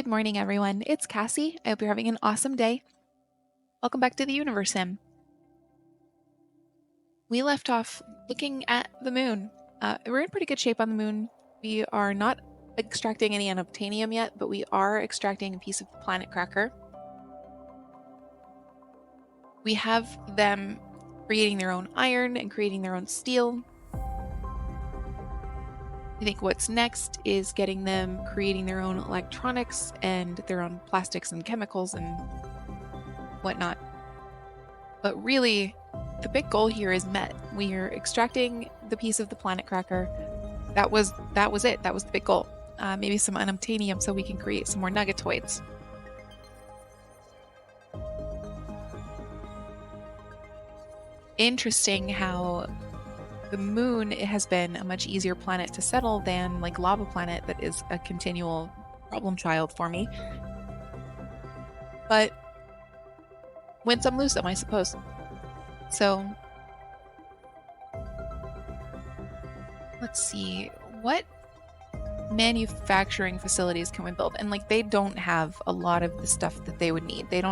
Good morning, everyone. It's Cassie. I hope you're having an awesome day. Welcome back to the Universim. We left off looking at the moon. We're in pretty good shape on the moon. We are not extracting any unobtainium yet, but we are extracting a piece of the planet cracker. We have them creating their own iron and creating their own steel. I think what's next is getting them creating their own electronics and their own plastics and chemicals and whatnot. But really, the big goal here is met. We are extracting the piece of the planet cracker. That was it. That was the big goal. Maybe some unobtainium so we can create some more nuggetoids. Interesting how the moon has been a much easier planet to settle than like lava planet that is a continual problem child for me. But win some, lose some, I suppose. So let's see, what manufacturing facilities can we build? And like they don't have a lot of the stuff that they would need. They're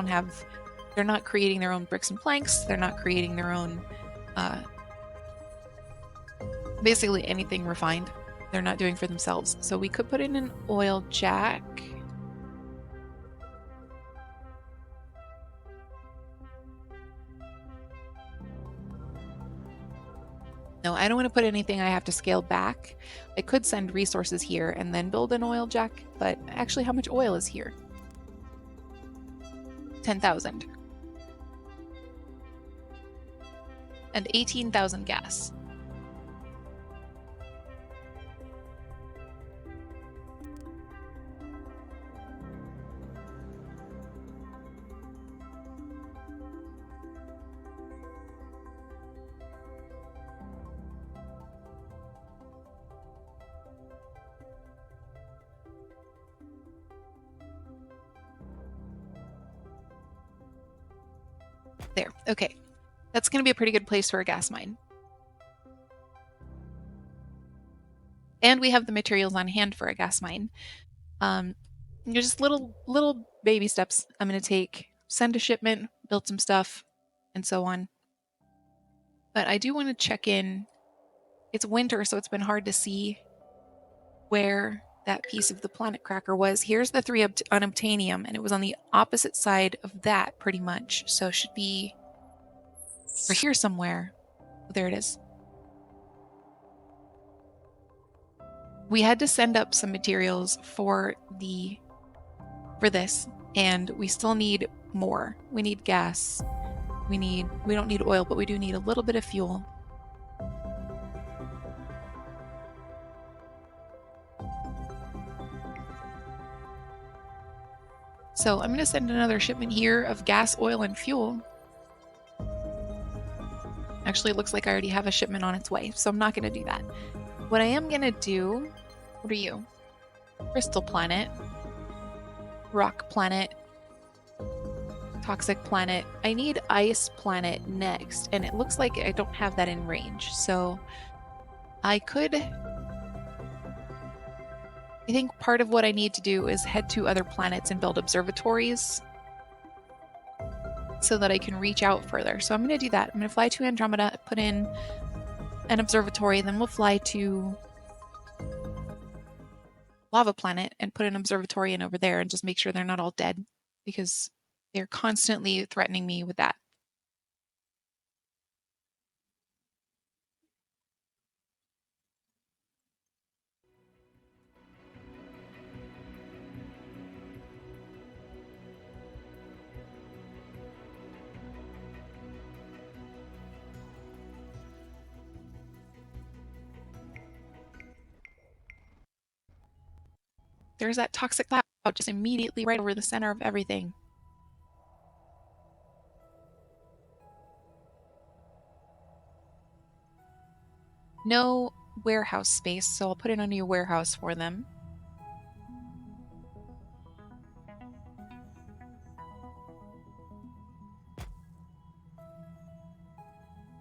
not creating their own bricks and planks. They're not creating their own basically anything refined. They're not doing for themselves. So we could put in an oil jack. No, I don't want to put anything I have to scale back. I could send resources here and then build an oil jack, but actually how much oil is here? 10,000. And 18,000 gas. There, okay. That's going to be a pretty good place for a gas mine. And we have the materials on hand for a gas mine. Just little baby steps I'm going to take. Send a shipment, build some stuff, and so on. But I do want to check in. It's winter, so it's been hard to see where that piece of the planet cracker was. Here's the 3 unobtainium, and it was on the opposite side of that pretty much. So it should be over here somewhere. Oh, there it is. We had to send up some materials for this, and we still need more. We need gas. We don't need oil, but we do need a little bit of fuel. So I'm going to send another shipment here of gas, oil, and fuel. Actually, it looks like I already have a shipment on its way, so I'm not going to do that. What I am going to do, what are you? Crystal planet, rock planet, toxic planet. I need ice planet next, and it looks like I don't have that in range, so I think part of what I need to do is head to other planets and build observatories so that I can reach out further. So I'm going to do that. I'm going to fly to Andromeda, put in an observatory, then we'll fly to Lava Planet and put an observatory in over there and just make sure they're not all dead because they're constantly threatening me with that. There's that toxic cloud just immediately right over the center of everything. No warehouse space, so I'll put in a new warehouse for them.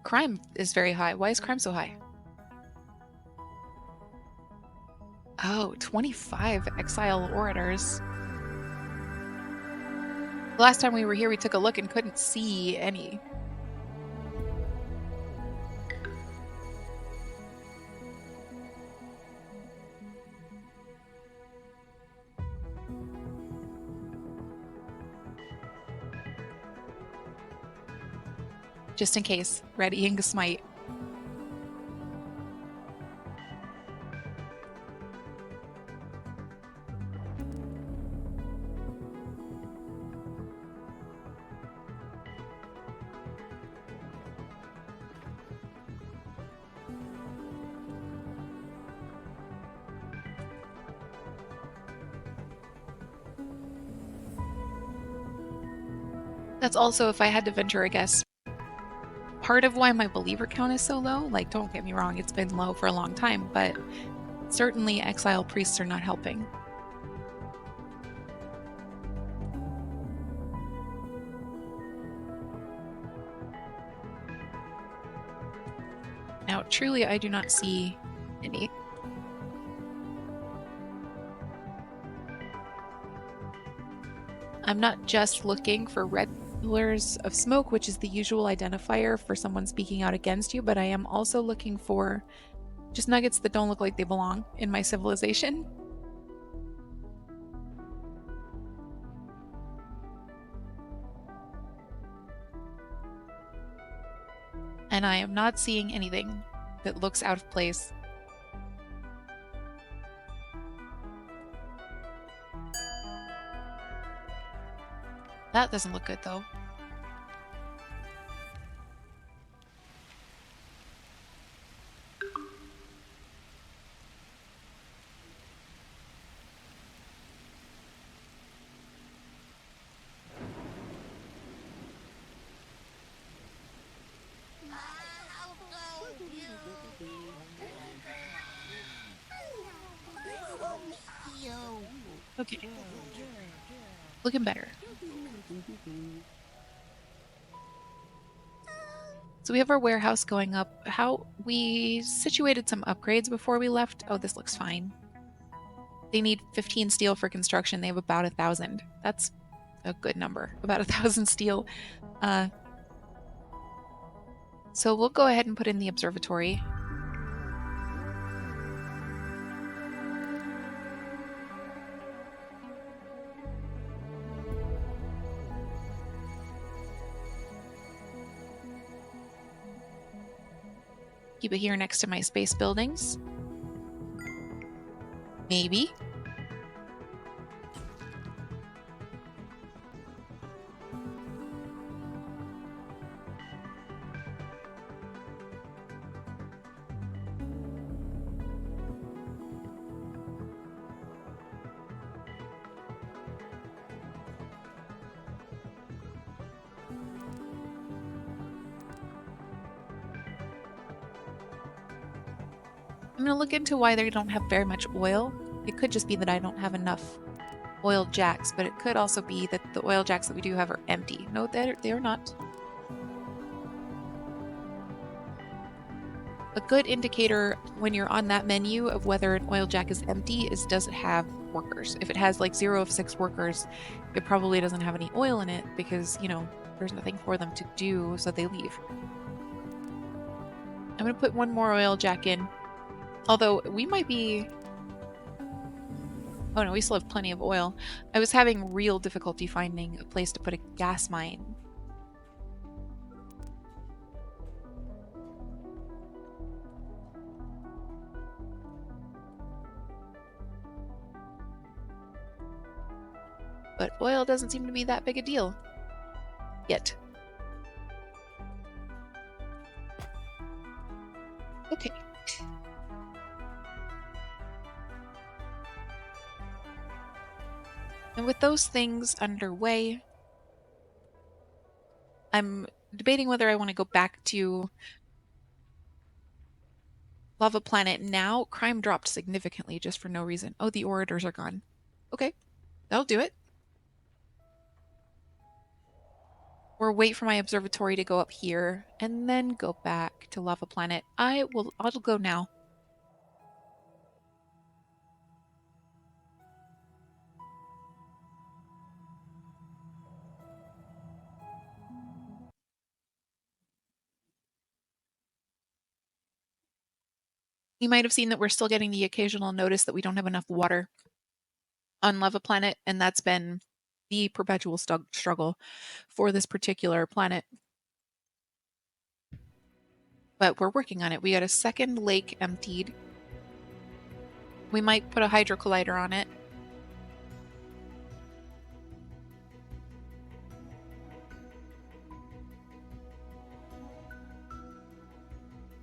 Crime is very high. Why is crime so high? Oh, 25 exile orators. The last time we were here, we took a look and couldn't see any. Just in case, readying a smite. That's also, if I had to venture a guess, part of why my believer count is so low. Like, don't get me wrong, it's been low for a long time, but certainly exile priests are not helping. Now, truly, I do not see any. I'm not just looking for red pillars of smoke, which is the usual identifier for someone speaking out against you, but I am also looking for just nuggets that don't look like they belong in my civilization. And I am not seeing anything that looks out of place. That doesn't look good, though. Okay. Looking better. So we have our warehouse going up. How we situated some upgrades before we left. Oh, this looks fine. They need 15 steel for construction. They have about 1,000. That's a good number. About 1,000 steel. So we'll go ahead and put in the observatory. Keep it here next to my space buildings. Maybe. I'm gonna look into why they don't have very much oil. It could just be that I don't have enough oil jacks, but it could also be that the oil jacks that we do have are empty. No, they're not. A good indicator when you're on that menu of whether an oil jack is empty is does it have workers. If it has like 0 of 6 workers, it probably doesn't have any oil in it because, you know, there's nothing for them to do, so they leave. I'm gonna put one more oil jack in. Although we might be... Oh no, we still have plenty of oil. I was having real difficulty finding a place to put a gas mine. But oil doesn't seem to be that big a deal. Yet. Okay. And with those things underway, I'm debating whether I want to go back to Lava Planet now. Crime dropped significantly just for no reason. Oh, the orators are gone. Okay, that'll do it. Or wait for my observatory to go up here and then go back to Lava Planet. I'll go now. You might have seen that we're still getting the occasional notice that we don't have enough water on Lava Planet, and that's been the perpetual struggle for this particular planet. But we're working on it. We got a second lake emptied. We might put a hydro collider on it.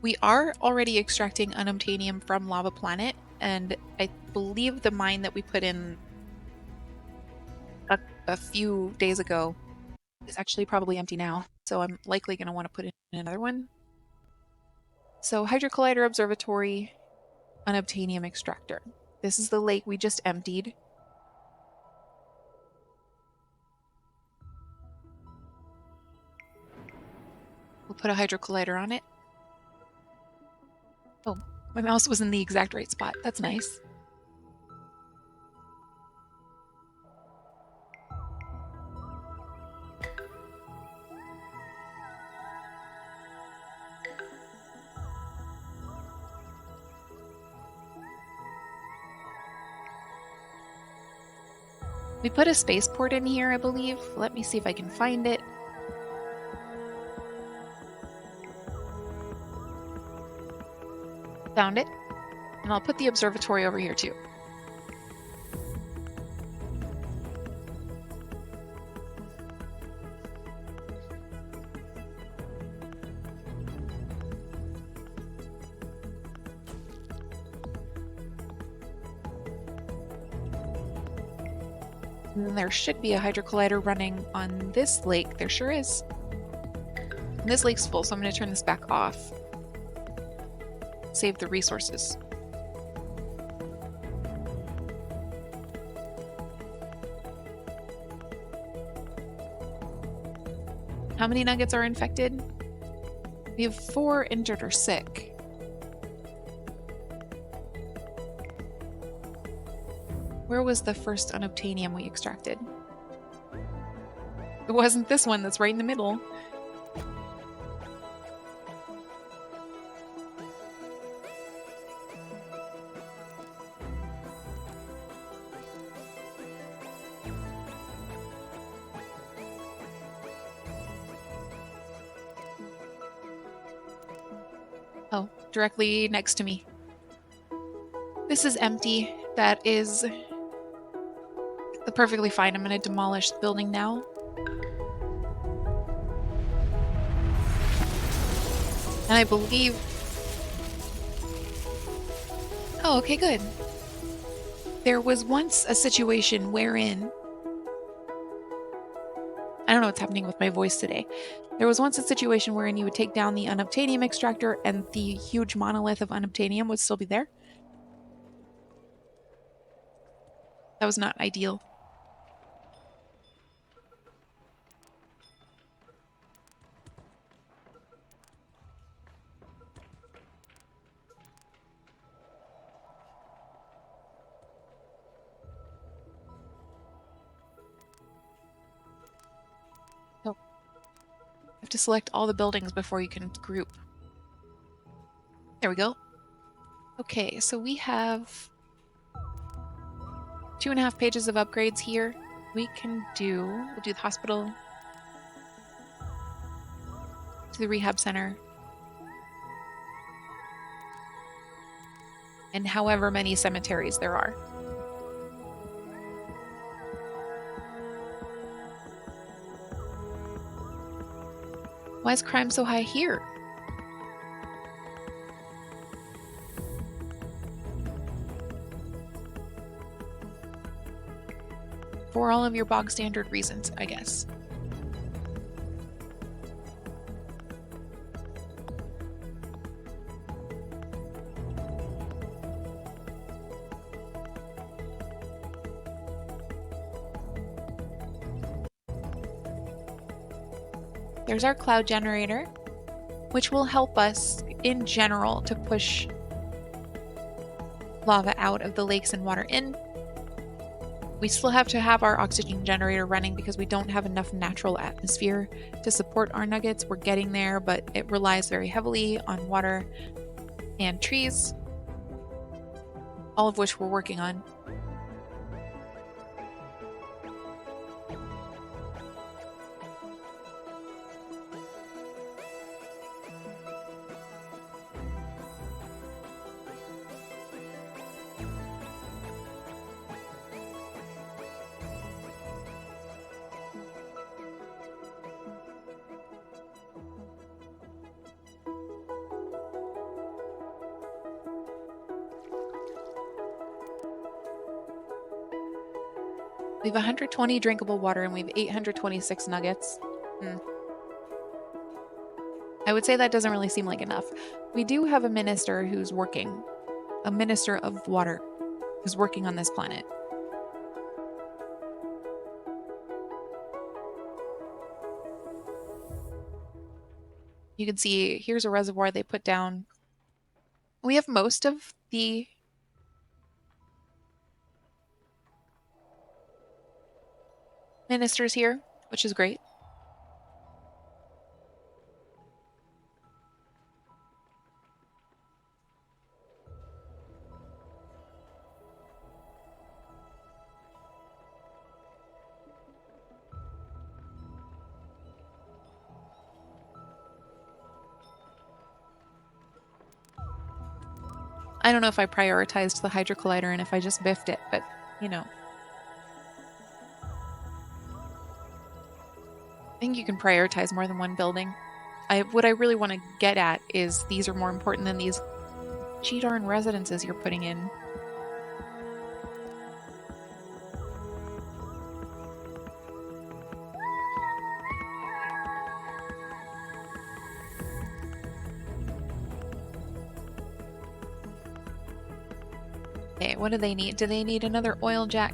We are already extracting unobtainium from Lava Planet, and I believe the mine that we put in a few days ago is actually probably empty now, so I'm likely going to want to put in another one. So hydro collider, observatory, unobtainium extractor. This is the lake we just emptied. We'll put a hydro collider on it. Oh, my mouse was in the exact right spot. That's nice. We put a spaceport in here, I believe. Let me see if I can find it. Found it. And I'll put the observatory over here too. And then there should be a hydro collider running on this lake. There sure is. And this lake's full, so I'm going to turn this back off. Save the resources. How many nuggets are infected? We have 4 injured or sick. Where was the first unobtainium we extracted? It wasn't this one that's right in the middle. Oh, directly next to me. This is empty. That is perfectly fine. I'm going to demolish the building now. And I believe... Oh, okay, good. There was once a situation wherein... I don't know what's happening with my voice today. There was once a situation wherein you would take down the unobtainium extractor and the huge monolith of unobtainium would still be there. That was not ideal. So, you have to select all the buildings before you can group. There we go. Okay, so we have 2.5 pages of upgrades here. We'll do the hospital, to the rehab center, and however many cemeteries there are. Why is crime so high here? For all of your bog standard reasons, I guess. There's our cloud generator, which will help us in general to push lava out of the lakes and water in. We still have to have our oxygen generator running because we don't have enough natural atmosphere to support our nuggets. We're getting there, but it relies very heavily on water and trees. all of which we're working on. We have 120 drinkable water and we have 826 nuggets. I would say that doesn't really seem like enough. We do have a minister who's working, a minister of water who's working on this planet. You can see here's a reservoir they put down. We have most of the ministers here, which is great. I don't know if I prioritized the hydro collider and if I just biffed it, but you know. I think you can prioritize more than one building. What I really want to get at is these are more important than these cheatarn residences you're putting in. Okay, what do they need? Do they need another oil jack?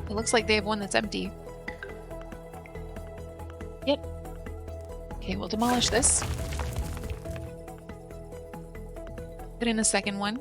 It looks like they have one that's empty. Yep. Okay, we'll demolish this. Put in a second one.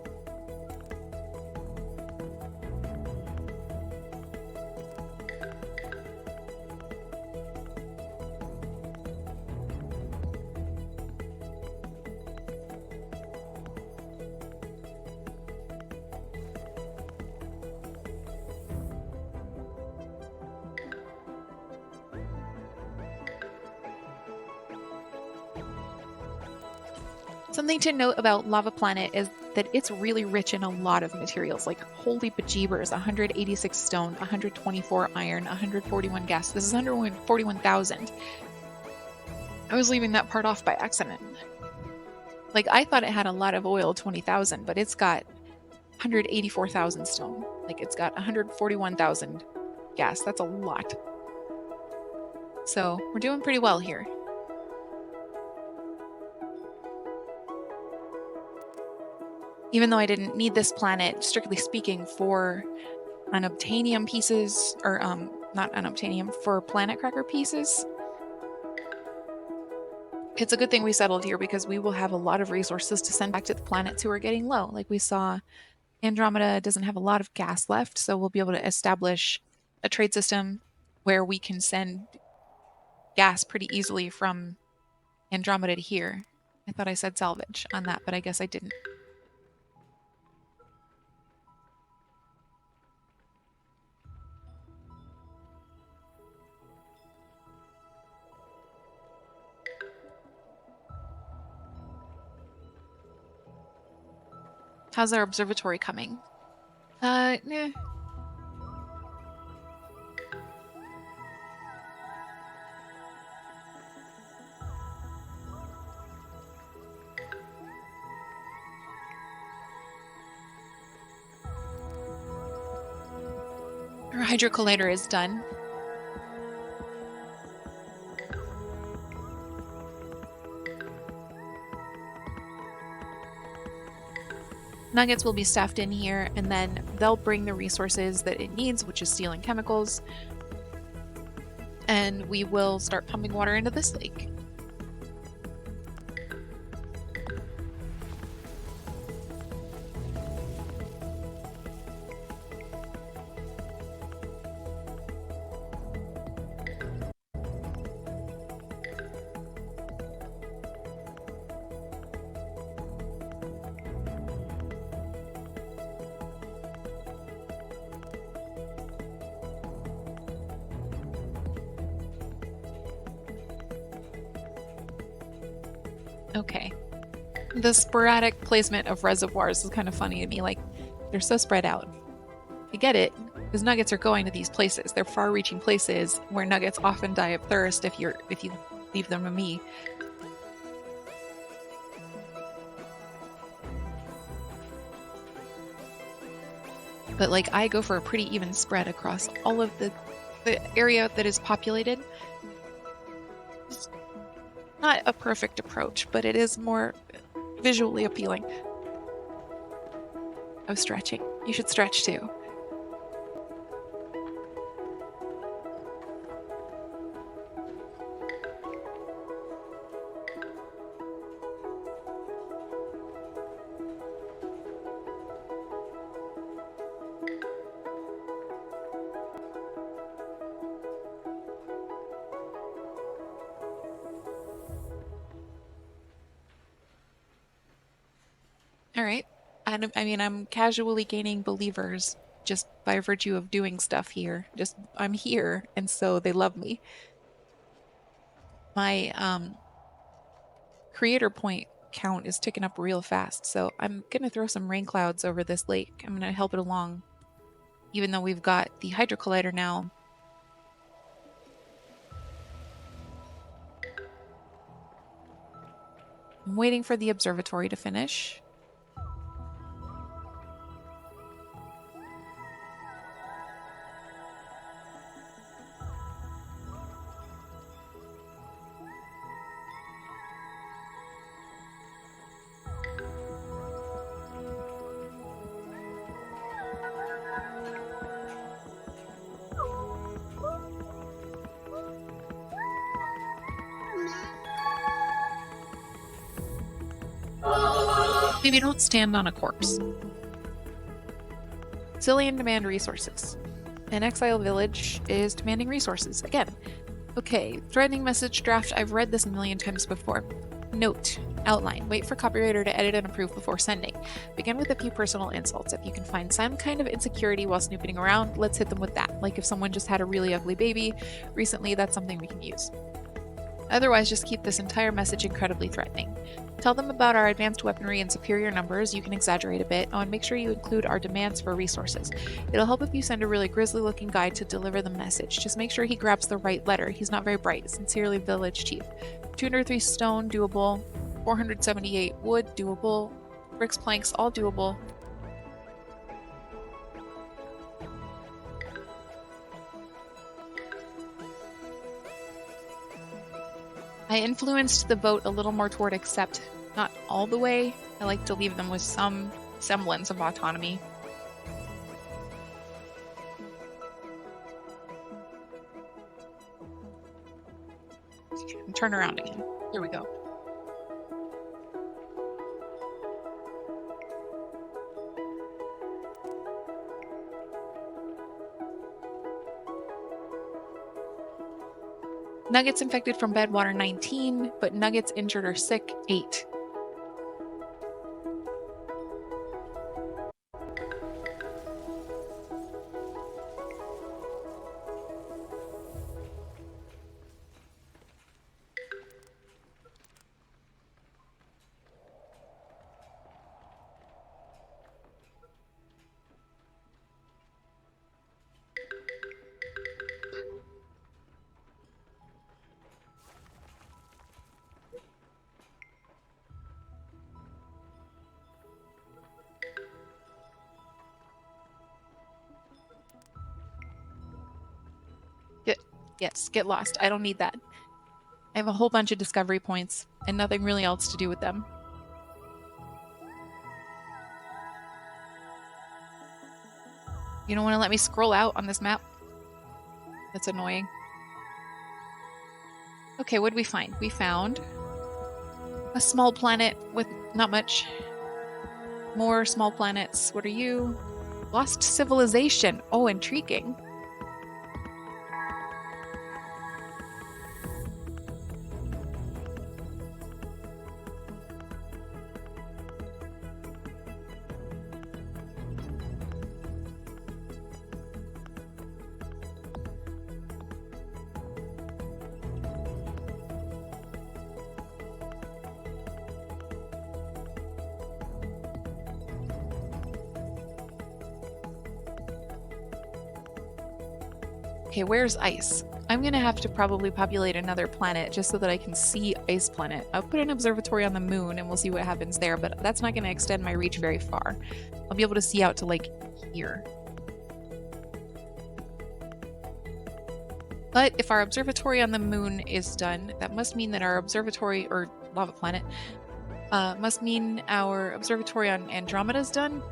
Something to note about Lava Planet is that it's really rich in a lot of materials, like holy bejeebers, 186 stone, 124 iron, 141 gas. This is 141,000. I was leaving that part off by accident. Like, I thought it had a lot of oil, 20,000, but it's got 184,000 stone. Like, it's got 141,000 gas. That's a lot. So, we're doing pretty well here. Even though I didn't need this planet, strictly speaking, for unobtainium pieces, or not unobtainium, for planet cracker pieces, it's a good thing we settled here because we will have a lot of resources to send back to the planets who are getting low. Like we saw, Andromeda doesn't have a lot of gas left, so we'll be able to establish a trade system where we can send gas pretty easily from Andromeda to here. I thought I said salvage on that, but I guess I didn't. How's our observatory coming? Nah. Our hydro collider is done. Nuggets will be stuffed in here, and then they'll bring the resources that it needs, which is steel and chemicals, and we will start pumping water into this lake. Okay. The sporadic placement of reservoirs is kind of funny to me. Like, they're so spread out. I get it, because nuggets are going to these places. They're far-reaching places where nuggets often die of thirst if you leave them to me. But like, I go for a pretty even spread across all of the area that is populated. It's not a perfect approach, but it is more visually appealing. Oh, stretching. You should stretch too. All right. And I mean, I'm casually gaining believers just by virtue of doing stuff here. Just I'm here, and so they love me. My creator point count is ticking up real fast, so I'm gonna throw some rain clouds over this lake. I'm gonna help it along, even though we've got the hydro collider now. I'm waiting for the observatory to finish. Maybe don't stand on a corpse. Cillian demand resources. An exile village is demanding resources again. Okay, threatening message draft. I've read this a million times before. Note, outline. Wait for copywriter to edit and approve before sending. Begin with a few personal insults. If you can find some kind of insecurity while snooping around, let's hit them with that. Like if someone just had a really ugly baby recently, that's something we can use. Otherwise, just keep this entire message incredibly threatening. Tell them about our advanced weaponry and superior numbers. You can exaggerate a bit. Oh, and make sure you include our demands for resources. It'll help if you send a really grisly-looking guy to deliver the message. Just make sure he grabs the right letter. He's not very bright. Sincerely, Village Chief. 203 stone, doable. 478 wood, doable. Bricks, planks, all doable. I influenced the vote a little more toward accept, not all the way. I like to leave them with some semblance of autonomy. And turn around again. Here we go. Nuggets infected from bedwater 19, but nuggets injured or sick 8. Yes, get lost. I don't need that. I have a whole bunch of discovery points and nothing really else to do with them. You don't want to let me scroll out on this map? That's annoying. Okay, what did we find? We found a small planet with not much. More small planets. What are you? Lost civilization. Oh, intriguing. Okay, where's ice? I'm gonna have to probably populate another planet just so that I can see ice planet. I'll put an observatory on the moon and we'll see what happens there, but that's not gonna extend my reach very far. I'll be able to see out to like here. But if our observatory on the moon is done, that must mean that our observatory, or lava planet, must mean our observatory on Andromeda is done.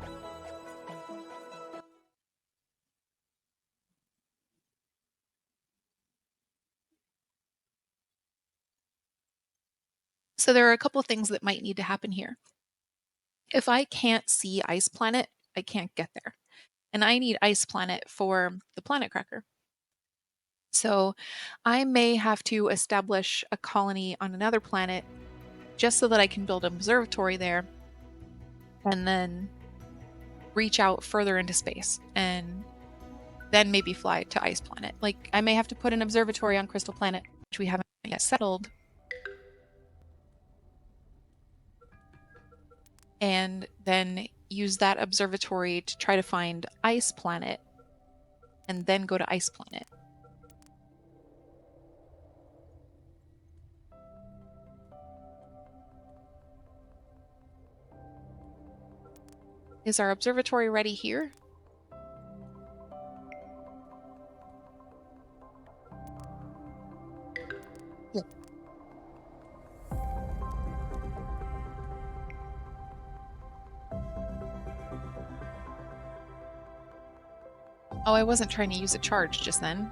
So there are a couple of things that might need to happen here. If I can't see ice planet, I can't get there. And I need ice planet for the planet cracker. So I may have to establish a colony on another planet just so that I can build an observatory there and then reach out further into space and then maybe fly to ice planet. Like I may have to put an observatory on Crystal Planet, which we haven't yet settled, and then use that observatory to try to find ice planet and then go to ice planet. Is our observatory ready here? Yeah. Oh, I wasn't trying to use a charge just then.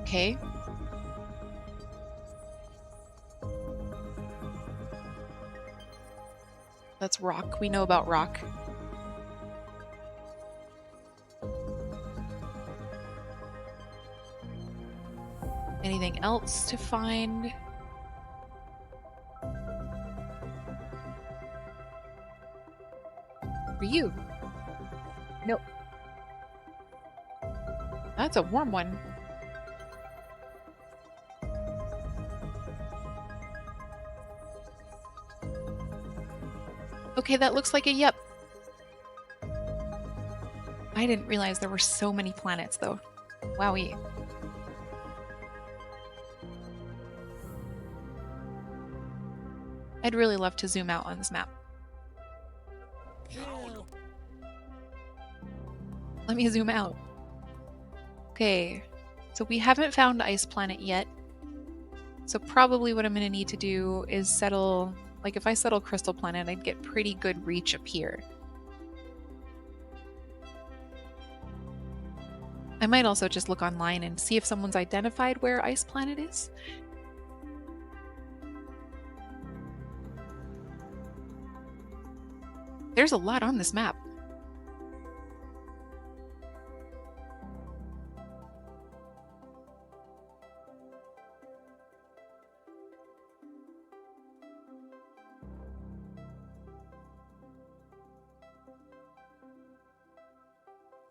Okay. That's rock. We know about rock. Anything else to find? For you? Nope. That's a warm one. Okay, that looks like a yep. I didn't realize there were so many planets, though. Wowie. I'd really love to zoom out on this map. Let me zoom out. Okay, so we haven't found ice planet yet. So probably what I'm going to need to do is settle, like if I settle Crystal Planet, I'd get pretty good reach up here. I might also just look online and see if someone's identified where ice planet is. There's a lot on this map.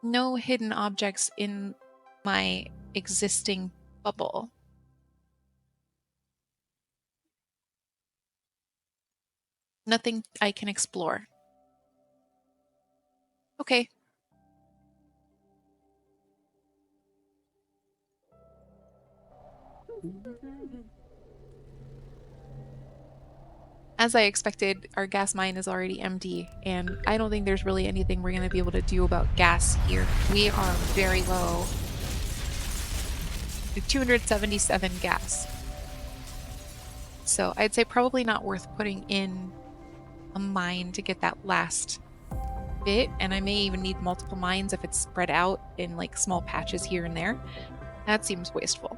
No hidden objects in my existing bubble. Nothing I can explore. Okay. As I expected, our gas mine is already empty, and I don't think there's really anything we're going to be able to do about gas here. We are very low. 277 gas. So I'd say probably not worth putting in a mine to get that last bit, and I may even need multiple mines if it's spread out in like small patches here and there. That seems wasteful.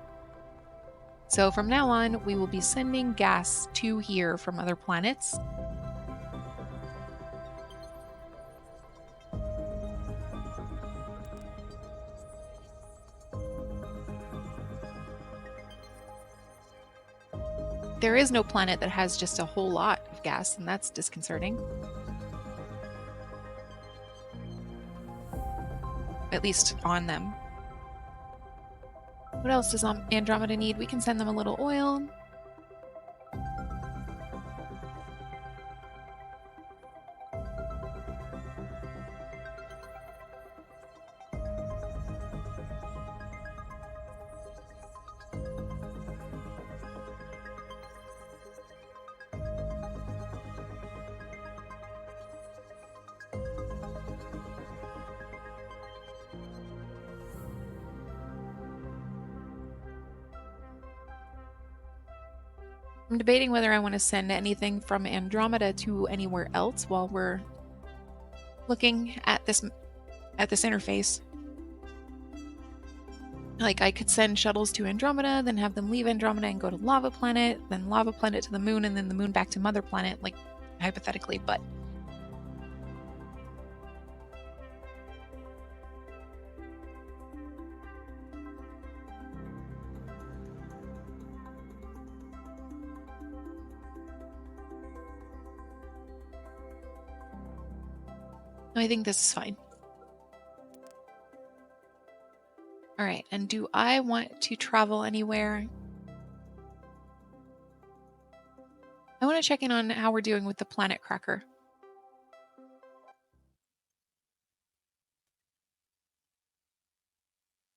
So from now on, we will be sending gas to here from other planets. There is no planet that has just a whole lot of gas, and that's disconcerting. At least on them. What else does Andromeda need? We can send them a little oil. I'm debating whether I want to send anything from Andromeda to anywhere else while we're looking at this interface. Like, I could send shuttles to Andromeda, then have them leave Andromeda and go to Lava Planet, then Lava Planet to the moon, and then the moon back to Mother Planet, like, hypothetically, but... I think this is fine. All right, and do I want to travel anywhere? I want to check in on how we're doing with the planet cracker.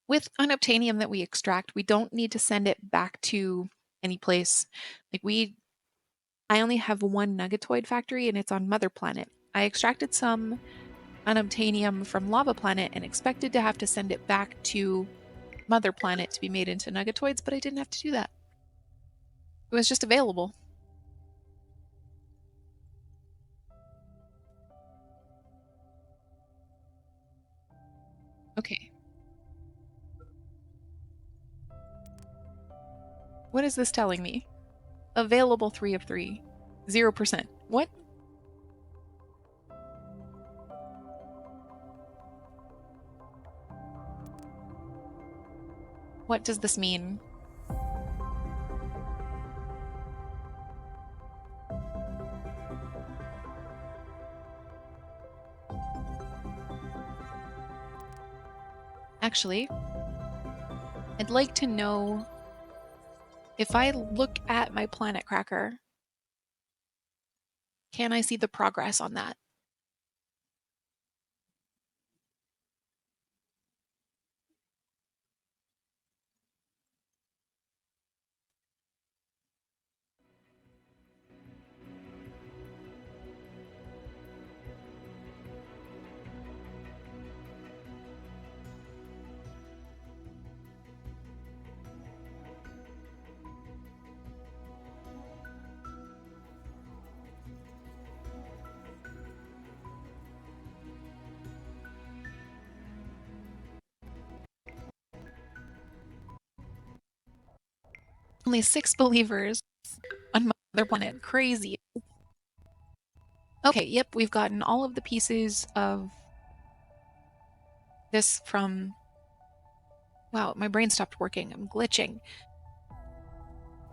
With unobtainium that we extract, we don't need to send it back to any place. Like, I only have one nuggetoid factory and it's on Mother Planet. I extracted some unobtainium from Lava Planet and expected to have to send it back to Mother Planet to be made into nuggetoids, but I didn't have to do that. It was just available. Okay. What is this telling me? Available 3 of 3. 0%. What? What does this mean? Actually, I'd like to know if I look at my planet cracker, can I see the progress on that? Only 6 believers on Mother Planet. Crazy. Okay, yep, we've gotten all of the pieces of this from... Wow, my brain stopped working. I'm glitching.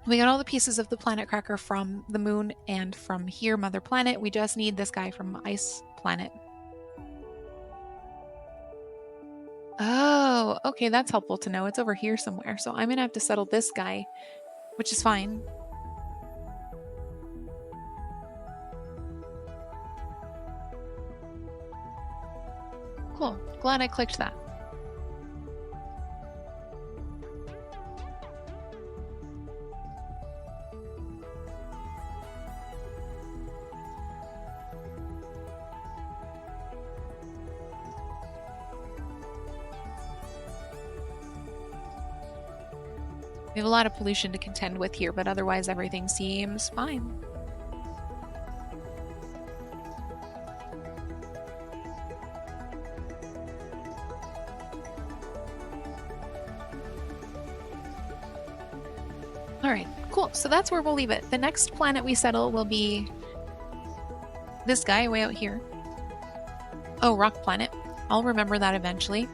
We got all the pieces of the planet cracker from the moon and from here, Mother Planet. We just need this guy from Ice Planet. Oh, okay, that's helpful to know. It's over here somewhere. So I'm gonna have to settle this guy, which is fine. Cool. Glad I clicked that. We have a lot of pollution to contend with here, but otherwise everything seems fine. All right, cool. So that's where we'll leave it. The next planet we settle will be this guy way out here. Oh, Rock Planet. I'll remember that eventually.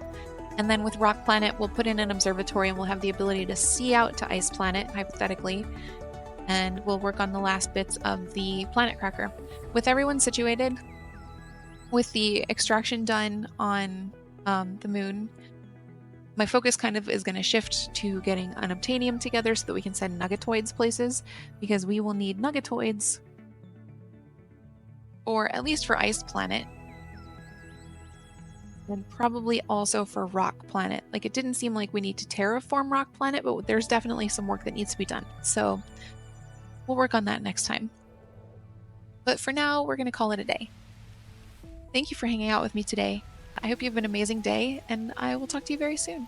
And then with Rock Planet, we'll put in an observatory and we'll have the ability to see out to Ice Planet, hypothetically. And we'll work on the last bits of the planet cracker. With everyone situated, with the extraction done on the moon, my focus kind of is going to shift to getting unobtainium together so that we can send nuggetoids places, because we will need nuggetoids, or at least for Ice Planet, and probably also for Rock Planet. Like, it didn't seem like we need to terraform Rock Planet, but there's definitely some work that needs to be done. So we'll work on that next time. But for now, we're going to call it a day. Thank you for hanging out with me today. I hope you have an amazing day, and I will talk to you very soon.